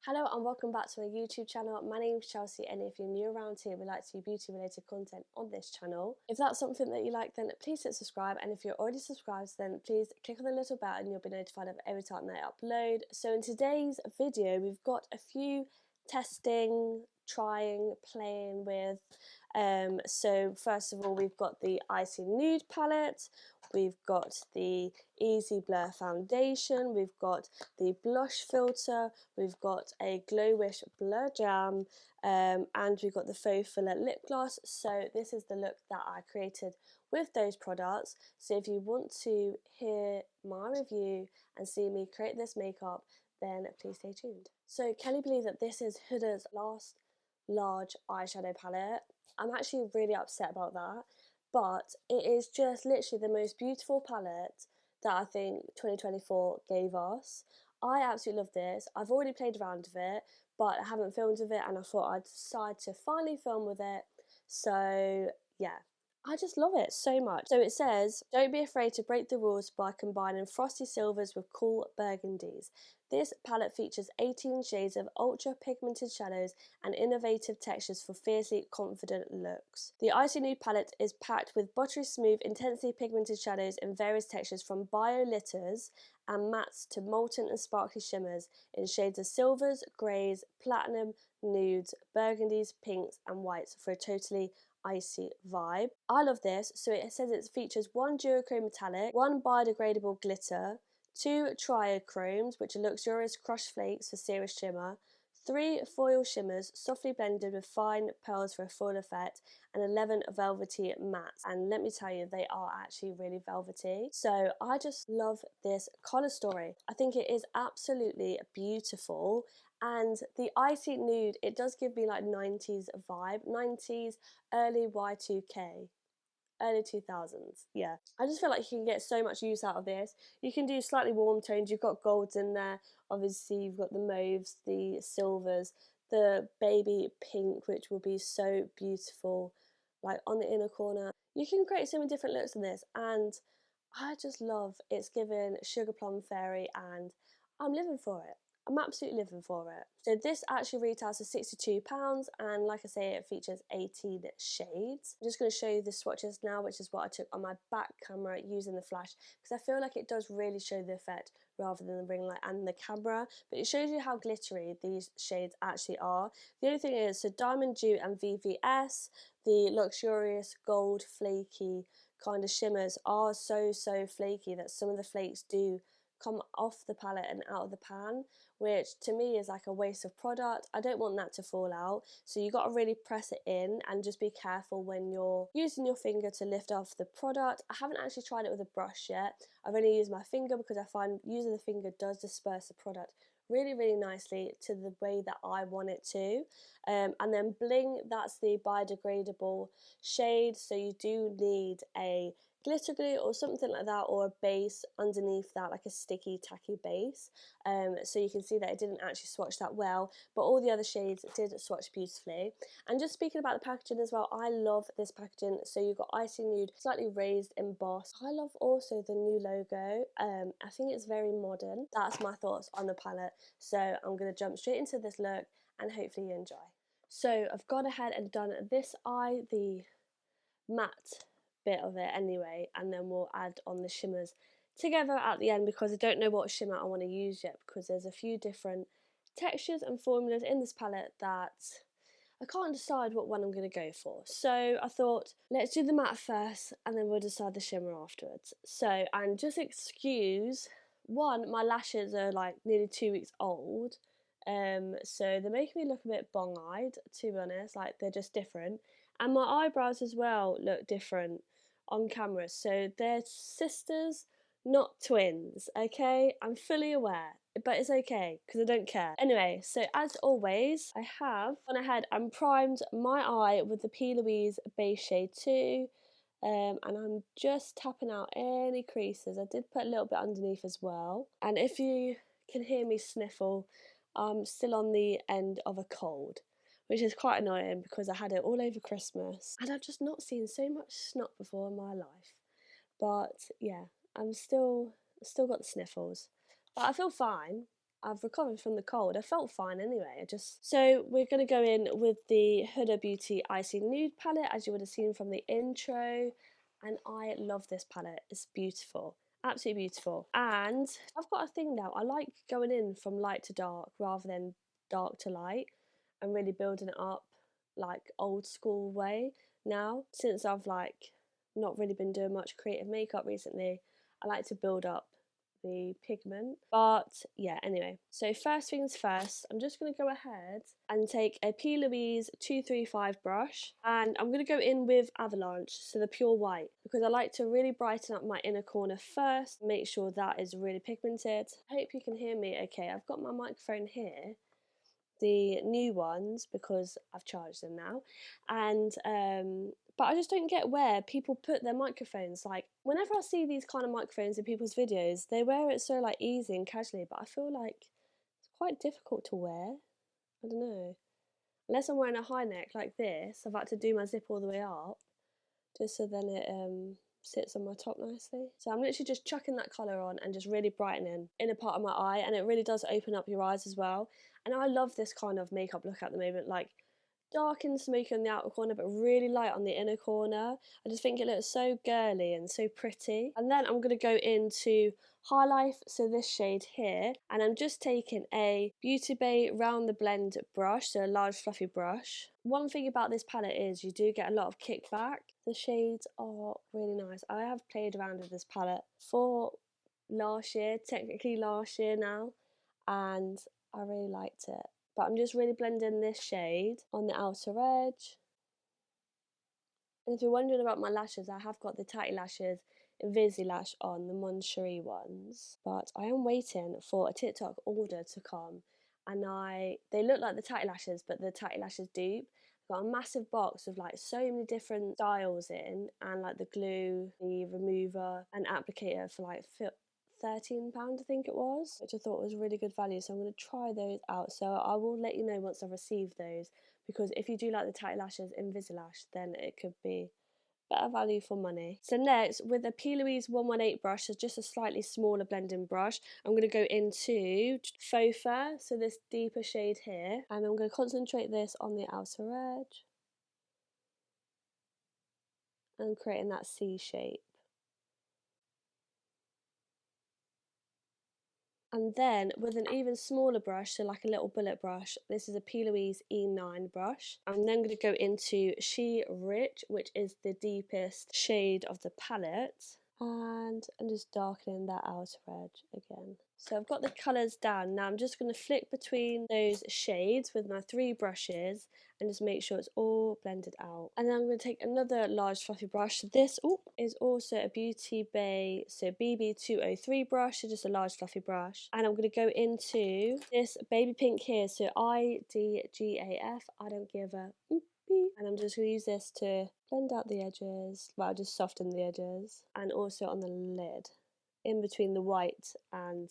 Hello and welcome back to my YouTube channel. My name is Chelsea, and if you're new around here, we like to do beauty related content on this channel. If that's something that you like, then please hit subscribe, and if you're already subscribed, then please click on the little bell and you'll be notified of every time that I upload. So in today's video, we've got a few testing, trying, playing with. So first of all, we've got the Icy Nude palette, we've got the Easy Blur foundation, we've got the blush filter, we've got a Glow Wish Blur Jam, and we've got the Faux Filler lip gloss. So this is the look that I created with those products. So if you want to hear my review and see me create this makeup, then please stay tuned. So can you believe that this is Huda's last large eyeshadow palette? I'm actually really upset about that, but it is just literally the most beautiful palette that I think 2024 gave us. I absolutely love this. I've already played around with it, but I haven't filmed with it, and I thought I'd decide to finally film with it. So yeah, I just love it so much. So it says, don't be afraid to break the rules by combining frosty silvers with cool burgundies. This palette features 18 shades of ultra pigmented shadows and innovative textures for fiercely confident looks. The Icy Nude palette is packed with buttery smooth, intensely pigmented shadows in various textures from biolitters and mattes to molten and sparkly shimmers in shades of silvers, greys, platinum, nudes, burgundies, pinks and whites for a totally icy vibe. I love this. So it says it features one duochrome metallic, one biodegradable glitter, two triochromes, which are luxurious crushed flakes for serious shimmer, 3 foil shimmers softly blended with fine pearls for a full effect, and 11 velvety mattes. And let me tell you, they are actually really velvety. So I just love this colour story. I think it is absolutely beautiful. And the Icy Nude, it does give me like 90s vibe, 90s, early Y2K. Early 2000s, yeah. I just feel like you can get so much use out of this. You can do slightly warm tones, you've got golds in there, obviously you've got the mauves, the silvers, the baby pink, which will be so beautiful, like on the inner corner. You can create so many different looks in this, and I just love it's given Sugar Plum Fairy, and I'm living for it. I'm absolutely living for it. So this actually retails for £62, and like I say, it features 18 shades. I'm just going to show you the swatches now, which is what I took on my back camera using the flash, because I feel like it does really show the effect rather than the ring light and the camera, but it shows you how glittery these shades actually are. The only thing is, so Diamond Dew and VVS, the luxurious gold flaky kind of shimmers are so flaky that some of the flakes do come off the palette and out of the pan, which to me is like a waste of product. I don't want that to fall out, so you got to really press it in and just be careful when you're using your finger to lift off the product. I haven't actually tried it with a brush yet. I've only used my finger because I find using the finger does disperse the product really nicely to the way that I want it to. And then Bling, that's the biodegradable shade, so you do need a glitter glue or something like that, or a base underneath that, like a sticky tacky base. So you can see that it didn't actually swatch that well, but all the other shades did swatch beautifully. And just speaking about the packaging as well, I love this packaging. So you've got Icy Nude, slightly raised, embossed. I love also the new logo. I think it's very modern. That's my thoughts on the palette. So I'm going to jump straight into this look and hopefully you enjoy. So I've gone ahead and done this eye, the matte bit of it anyway, and then we'll add on the shimmers together at the end, because I don't know what shimmer I want to use yet, because there's a few different textures and formulas in this palette that I can't decide what one I'm going to go for. So I thought, let's do the matte first and then we'll decide the shimmer afterwards. So, and just excuse, one, my lashes are like nearly 2 weeks old, so they're making me look a bit bong-eyed, to be honest, like they're just different. And my eyebrows as well look different on camera, so they're sisters, not twins, okay? I'm fully aware, but it's okay, because I don't care. Anyway, so as always, I have gone ahead and primed my eye with the P. Louise Base Shade 2, and I'm just tapping out any creases. I did put a little bit underneath as well, and if you can hear me sniffle, I'm still on the end of a cold, which is quite annoying because I had it all over Christmas and I've just not seen so much snot before in my life. But yeah, I'm still got the sniffles, but I feel fine. I've recovered from the cold. I felt fine anyway. So we're gonna go in with the Huda Beauty Icy Nude palette, as you would have seen from the intro, and I love this palette. It's beautiful, absolutely beautiful. And I've got a thing now. I like going in from light to dark rather than dark to light, and really building it up like old school way now. Since I've like not really been doing much creative makeup recently, I like to build up the pigment. But yeah, anyway, so first things first, I'm just going to go ahead and take a P. Louise 235 brush, and I'm going to go in with Avalanche, so the pure white, because I like to really brighten up my inner corner first, make sure that is really pigmented. I hope you can hear me okay. I've got my microphone here, the new ones, because I've charged them now, and but I just don't get where people put their microphones. Like, whenever I see these kind of microphones in people's videos, they wear it so like easy and casually, but I feel like it's quite difficult to wear. I don't know, unless I'm wearing a high neck like this. I've had to do my zip all the way up just so then it sits on my top nicely. So I'm literally just chucking that colour on and just really brightening inner part of my eye, and it really does open up your eyes as well. And I love this kind of makeup look at the moment, like dark and smoky on the outer corner but really light on the inner corner. I just think it looks so girly and so pretty. And then I'm going to go into High Life, so this shade here, and I'm just taking a Beauty Bay Round the Blend brush, so a large fluffy brush. One thing about this palette is you do get a lot of kickback. The shades are really nice. I have played around with this palette for last year, technically last year now, and I really liked it. But I'm just really blending this shade on the outer edge. And if you're wondering about my lashes, I have got the Tatty Lashes Lash on, the Moncherie ones. But I am waiting for a TikTok order to come, and they look like the Tatty Lashes, but the Tatty Lashes dupe. I've got a massive box of like so many different styles in, and like the glue, the remover, and applicator for like £13 I think it was, which I thought was really good value. So I'm going to try those out. So I will let you know once I've received those, because if you do like the Tatty Lashes Lash, then it could be better value for money. So next, with a P. Louise 118 brush, so just a slightly smaller blending brush, I'm going to go into Faux Fur, so this deeper shade here, and I'm going to concentrate this on the outer edge and creating that C shape. And then with an even smaller brush, so like a little bullet brush, this is a P. Louise E9 brush. I'm then going to go into She Rich, which is the deepest shade of the palette. And I'm just darkening that outer edge again. So I've got the colours down. Now I'm just going to flick between those shades with my 3 brushes and just make sure it's all blended out. And then I'm going to take another large fluffy brush. This is also a Beauty Bay, so BB203 brush, so just a large fluffy brush. And I'm going to go into this baby pink here, so IDGAF, I don't give a and I'm just going to use this to blend out the edges, well, just soften the edges, and also on the lid, in between the white and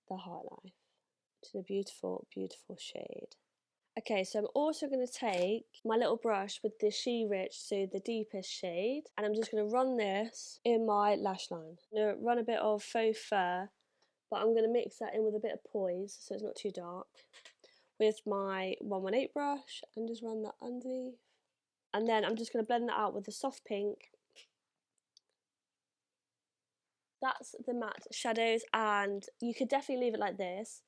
the highlight, which is a beautiful, beautiful shade. Okay, so I'm also going to take my little brush with the She Rich, so the deepest shade, and I'm just going to run this in my lash line. I'm going to run a bit of Faux Fur, but I'm going to mix that in with a bit of Poise, so it's not too dark, with my 118 brush, and just run that underneath. And then I'm just going to blend that out with the soft pink. That's the matte shadows, and you could definitely leave it like this.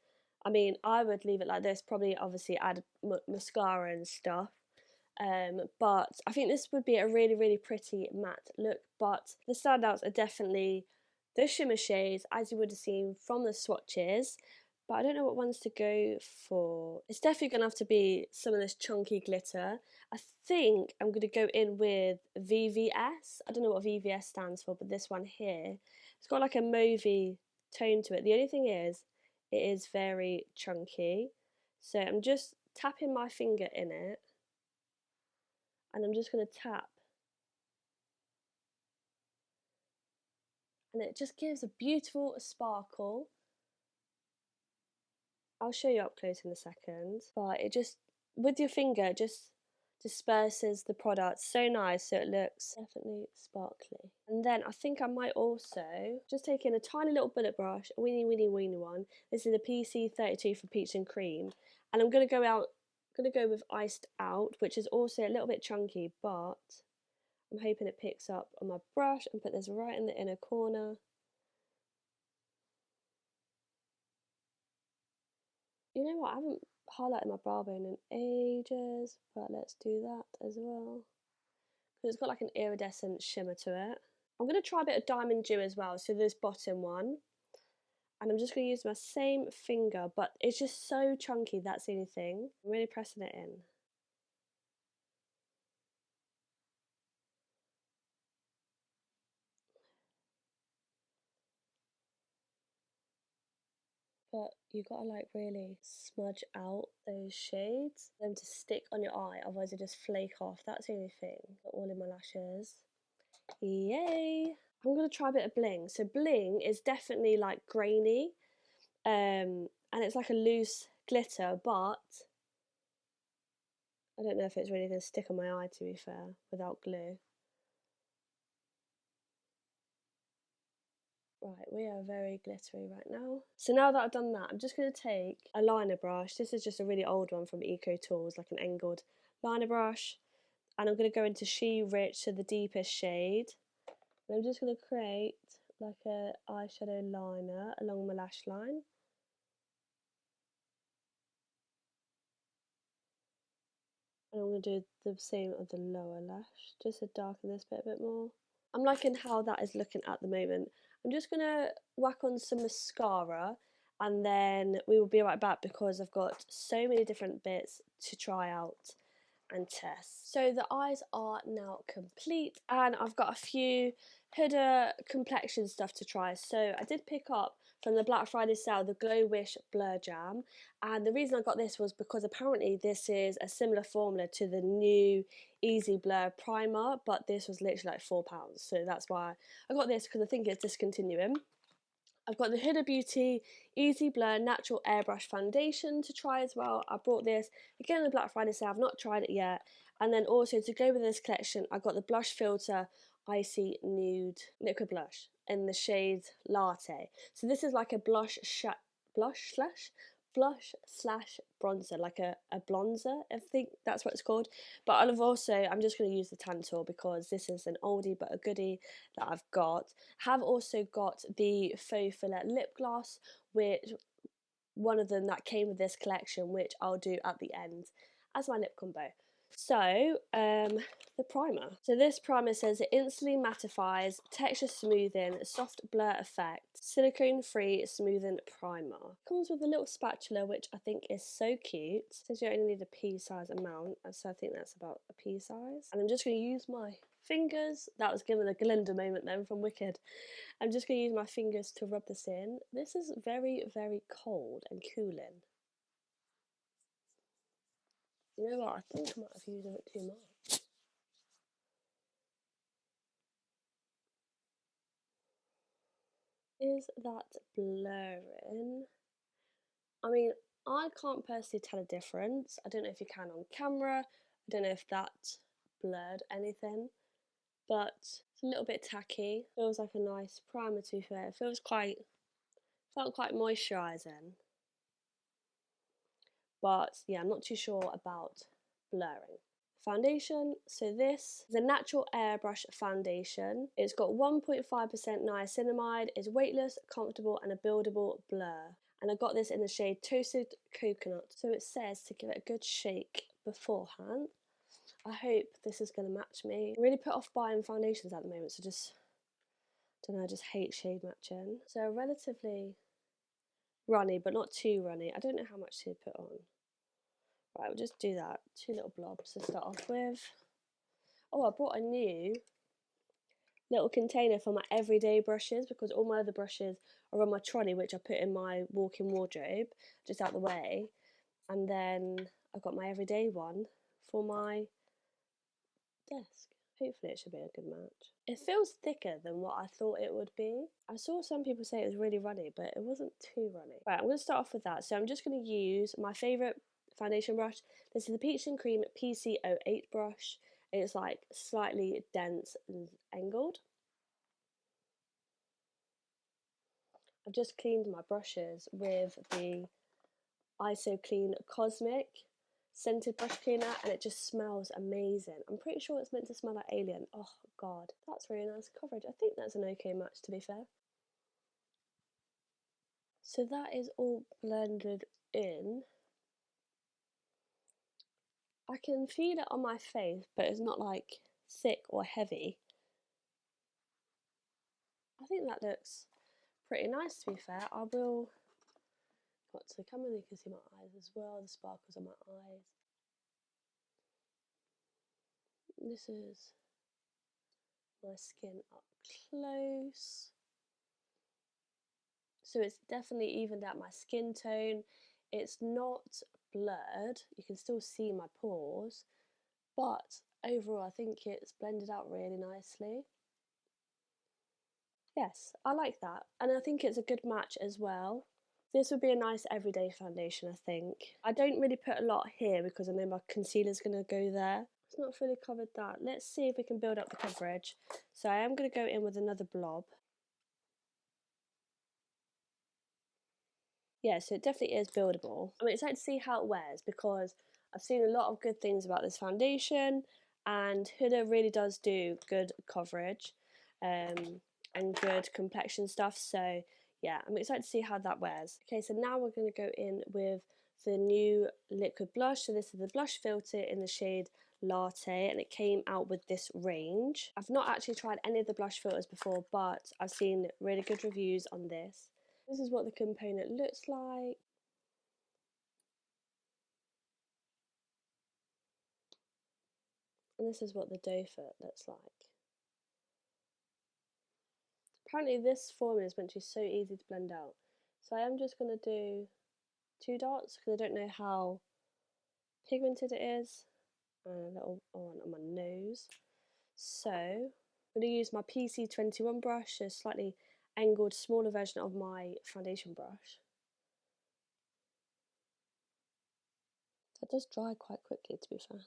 I mean, I would leave it like this, probably obviously add mascara and stuff. But I think this would be a really, really pretty matte look. But the standouts are definitely the shimmer shades, as you would have seen from the swatches. But I don't know what ones to go for. It's definitely going to have to be some of this chunky glitter. I think I'm going to go in with VVS. I don't know what VVS stands for, but this one here. It's got like a mauvey tone to it. The only thing is, it is very chunky. So I'm just tapping my finger in it. And I'm just going to tap. And it just gives a beautiful sparkle. I'll show you up close in a second, but it just, with your finger, just disperses the product so nice, so it looks definitely sparkly. And then I think I might also just take in a tiny little bullet brush, a weeny one. This is a PC32 for peach and cream, and I'm gonna go with iced out, which is also a little bit chunky, but I'm hoping it picks up on my brush, and put this right in the inner corner. You know what, I haven't highlighted my brow bone in ages, but let's do that as well. Because it's got like an iridescent shimmer to it. I'm going to try a bit of Diamond Dew as well, so this bottom one. And I'm just going to use my same finger, but it's just so chunky, that's the only thing. I'm really pressing it in. But you gotta like really smudge out those shades, for them to stick on your eye, otherwise they just flake off. That's the only thing. Got all in my lashes. Yay! I'm gonna try a bit of bling. So bling is definitely like grainy, and it's like a loose glitter, but I don't know if it's really gonna stick on my eye, to be fair, without glue. Right, we are very glittery right now. So now that I've done that, I'm just going to take a liner brush. This is just a really old one from Eco Tools, like an angled liner brush. And I'm going to go into She Rich, so the deepest shade. And I'm just going to create like a eyeshadow liner along my lash line. And I'm going to do the same on the lower lash, just to darken this bit a bit more. I'm liking how that is looking at the moment. I'm just going to whack on some mascara, and then we will be right back because I've got so many different bits to try out and test. So the eyes are now complete, and I've got a few Huda complexion stuff to try. So I did pick up from the Black Friday sale the Glow Wish Blur Jam, and the reason I got this was because apparently this is a similar formula to the new Easy Blur primer, but this was literally like £4, so that's why I got this, because I think it's discontinuing. I've got the Huda Beauty Easy Blur Natural Airbrush Foundation to try as well. I bought this again on the Black Friday sale. I've not tried it yet. And then also to go with this collection, I got the Blush Filter Icy Nude Liquid Blush in the shade Latte. So this is like a blush slash bronzer, like a bronzer, I think that's what it's called. But I'm just going to use the Tantor because this is an oldie but a goodie that I've got. Have also got the Faux Fillet lip gloss, which one of them that came with this collection, which I'll do at the end as my lip combo. So, the primer. So this primer says it instantly mattifies, texture smoothing, soft blur effect, silicone free smoothing primer. Comes with a little spatula, which I think is so cute. It says you only need a pea size amount, so I think that's about a pea size. And I'm just going to use my fingers. That was given a Glinda moment then from Wicked. I'm just going to use my fingers to rub this in. This is very, very cold and cooling. You know what? I think I might have used it too much. Is that blurring? I mean, I can't personally tell a difference. I don't know if you can on camera. I don't know if that blurred anything, but it's a little bit tacky. Feels like a nice primer, to be fair. It felt quite moisturising. But yeah, I'm not too sure about blurring. Foundation, so this is a natural airbrush foundation. It's got 1.5% niacinamide, is weightless, comfortable and a buildable blur. And I got this in the shade Toasted Coconut. So it says to give it a good shake beforehand. I hope this is going to match me. I'm really put off buying foundations at the moment, so just, don't know, I just hate shade matching. So relatively runny, but not too runny. I don't know how much to put on. Right, we'll just do that. 2 little blobs to start off with. Oh, I brought a new little container for my everyday brushes because all my other brushes are on my trolley, which I put in my walk-in wardrobe just out the way. And then I've got my everyday one for my desk. Hopefully it should be a good match. It feels thicker than what I thought it would be. I saw some people say it was really runny, but it wasn't too runny. Right, I'm going to start off with that. So I'm just going to use my favourite foundation brush. This is the Peach and Cream PC08 brush. It's like slightly dense and angled. I've just cleaned my brushes with the ISO Clean Cosmic scented brush cleaner, and it just smells amazing. I'm pretty sure it's meant to smell like alien. Oh god, that's really nice coverage. I think that's an okay match, to be fair. So that is all blended in. I can feel it on my face, but it's not like thick or heavy. I think that looks pretty nice, to be fair. I will got to the camera, you can see my eyes as well, the sparkles on my eyes. This is my skin up close. So it's definitely evened out my skin tone. It's not blurred, you can still see my pores, but overall I think it's blended out really nicely. Yes, I like that, and I think it's a good match as well. This would be a nice everyday foundation, I think. I don't really put a lot here because I know my concealer's going to go there. It's not fully covered that. Let's see if we can build up the coverage. So I am going to go in with another blob. Yeah, so it definitely is buildable. I'm excited to see how it wears because I've seen a lot of good things about this foundation, and Huda really does do good coverage and good complexion stuff. So yeah, I'm excited to see how that wears. Okay, so now we're going to go in with the new liquid blush. So this is the blush filter in the shade Latte, and it came out with this range. I've not actually tried any of the blush filters before, but I've seen really good reviews on this. This is what the component looks like. And this is what the doe foot looks like. Apparently this formula is meant to be so easy to blend out. So I am just going to do 2 dots because I don't know how pigmented it is. And a little one on my nose. So I'm going to use my PC21 brush, a slightly angled, smaller version of my foundation brush. That does dry quite quickly, to be fair.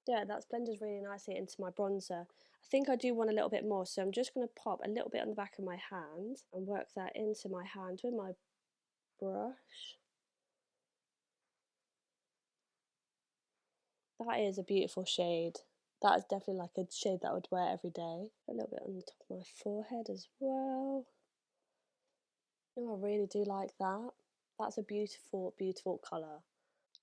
Yeah, that's blended really nicely into my bronzer. I think I do want a little bit more, so I'm just going to pop a little bit on the back of my hand and work that into my hand with my brush. That is a beautiful shade. That is definitely like a shade that I would wear every day. A little bit on the top of my forehead as well. No, I really do like that. That's a beautiful, beautiful colour.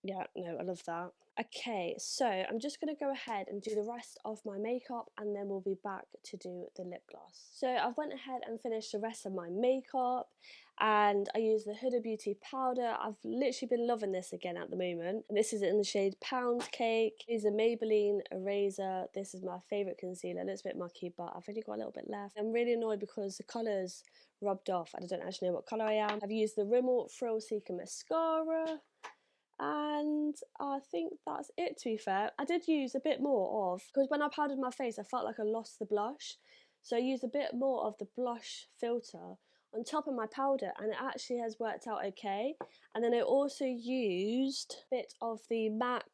Yeah, no, I love that. Okay, so I'm just going to go ahead and do the rest of my makeup, and then we'll be back to do the lip gloss. So I've went ahead and finished the rest of my makeup, and I used the Huda Beauty powder. I've literally been loving this again at the moment. And this is in the shade Pound Cake. This is a Maybelline eraser. This is my favourite concealer. It looks a bit mucky, but I've only got a little bit left. I'm really annoyed because the colours rubbed off and I don't actually know what colour I am. I've used the Rimmel Thrill Seeker mascara, and I think that's it, to be fair. I did use a bit more of, because when I powdered my face I felt like I lost the blush, so I used a bit more of the blush filter on top of my powder, and it actually has worked out okay. And then I also used a bit of the MAC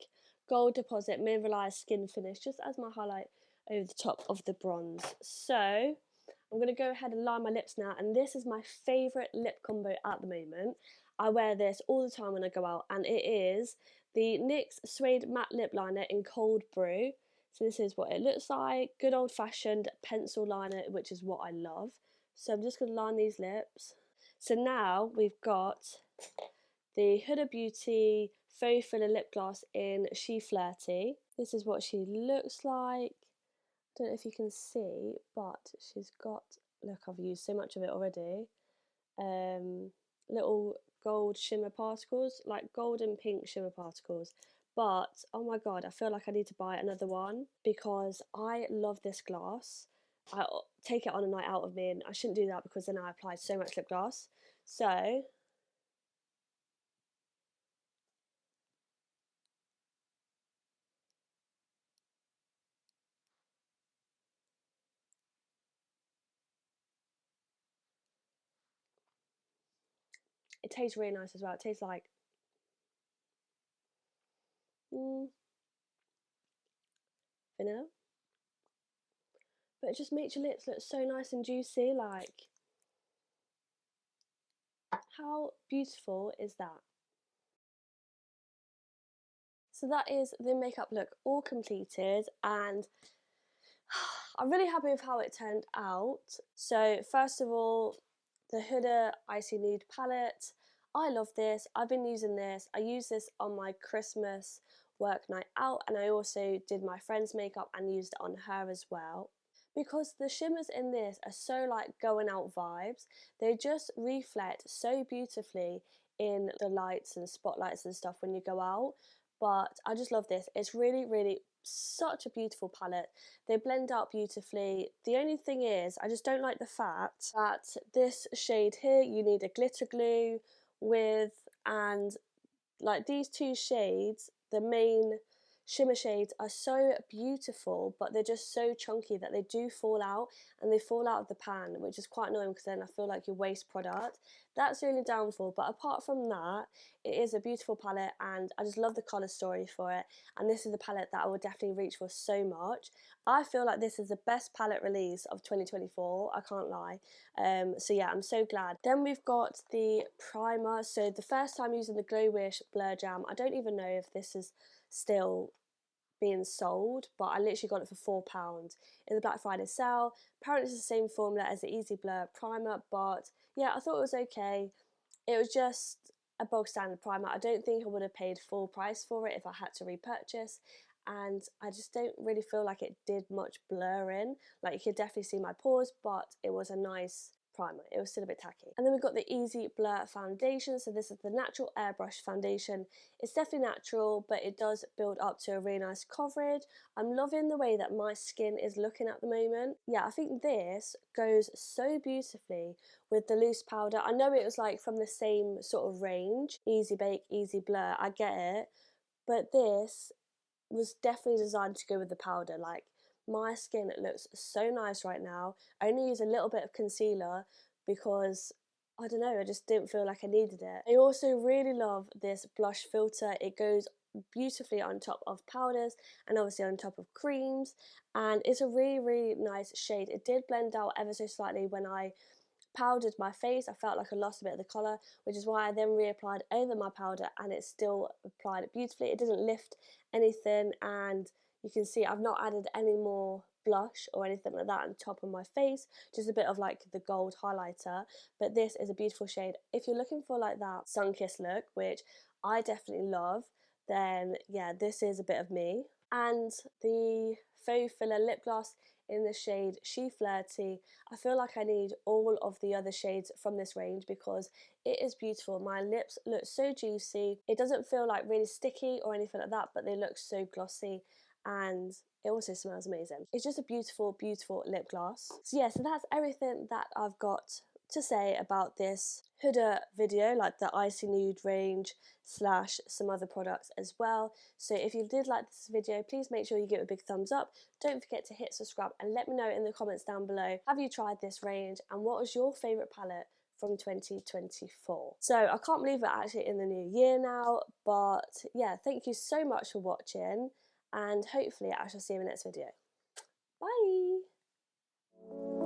Gold Deposit Mineralized Skin Finish just as my highlight over the top of the bronze. So I'm going to go ahead and line my lips now, and this is my favourite lip combo at the moment. I wear this all the time when I go out, and it is the NYX Suede Matte Lip Liner in Cold Brew. So this is what it looks like, good old fashioned pencil liner, which is what I love. So I'm just going to line these lips. So now we've got the Huda Beauty Faux Filler Lip Gloss in She Flirty. This is what she looks like. Don't know if you can see, but she's got, look, I've used so much of it already. Little gold shimmer particles, like golden pink shimmer particles. But oh my god, I feel like I need to buy another one because I love this gloss. I take it on a night out of me, and I shouldn't do that because then I applied so much lip gloss. So it tastes really nice as well. It tastes like vanilla. But it just makes your lips look so nice and juicy. Like, how beautiful is that? So that is the makeup look all completed, and I'm really happy with how it turned out. So first of all, the Huda Icy Nude palette. I love this. I've been using this. I used this on my Christmas work night out, and I also did my friend's makeup and used it on her as well. Because the shimmers in this are so like going out vibes, they just reflect so beautifully in the lights and spotlights and stuff when you go out. But I just love this. It's really, really such a beautiful palette. They blend out beautifully. The only thing is, I just don't like the fact that this shade here you need a glitter glue with, and like these two shades, the main shimmer shades, are so beautiful, but they're just so chunky that they do fall out, and they fall out of the pan, which is quite annoying because then I feel like you waste product. That's the only downfall, but apart from that, it is a beautiful palette, and I just love the colour story for it, and this is the palette that I would definitely reach for so much. I feel like this is the best palette release of 2024, I can't lie. So yeah, I'm so glad. Then we've got the primer. So the first time using the Glow Wish Blur Jam, I don't even know if this is still being sold, but I literally got it for £4 in the Black Friday sale. Apparently it's the same formula as the Easy Blur primer, but yeah, I thought it was okay. It was just a bog standard primer. I don't think I would have paid full price for it if I had to repurchase, and I just don't really feel like it did much blurring. Like, you could definitely see my pores, but it was a nice primer. It was still a bit tacky. And then we've got the Easy Blur foundation. So this is the natural airbrush foundation. It's definitely natural, but it does build up to a really nice coverage. I'm loving the way that my skin is looking at the moment. Yeah, I think this goes so beautifully with the loose powder. I know it was like from the same sort of range, Easy Bake, Easy Blur, I get it, but this was definitely designed to go with the powder. Like, my skin looks so nice right now. I only use a little bit of concealer because I don't know, I just didn't feel like I needed it. I also really love this blush filter. It goes beautifully on top of powders and obviously on top of creams, and it's a really, really nice shade. It did blend out ever so slightly when I powdered my face. I felt like I lost a bit of the colour, which is why I then reapplied over my powder, and it still applied it beautifully. It didn't lift anything, and you can see I've not added any more blush or anything like that on top of my face, just a bit of like the gold highlighter. But this is a beautiful shade. If you're looking for like that sun-kissed look, which I definitely love, then yeah, this is a bit of me. And the faux filler lip gloss in the shade She Flirty, I feel like I need all of the other shades from this range because it is beautiful. My lips look so juicy. It doesn't feel like really sticky or anything like that, but they look so glossy, and it also smells amazing. It's just a beautiful, beautiful lip gloss. So yeah, so that's everything that I've got to say about this Huda video, like the Icy Nude range slash some other products as well. So if you did like this video, please make sure you give it a big thumbs up. Don't forget to hit subscribe and let me know in the comments down below, have you tried this range and what was your favourite palette from 2024. So I can't believe we're actually in the new year now, but yeah, thank you so much for watching, and hopefully I shall see you in the next video. Bye!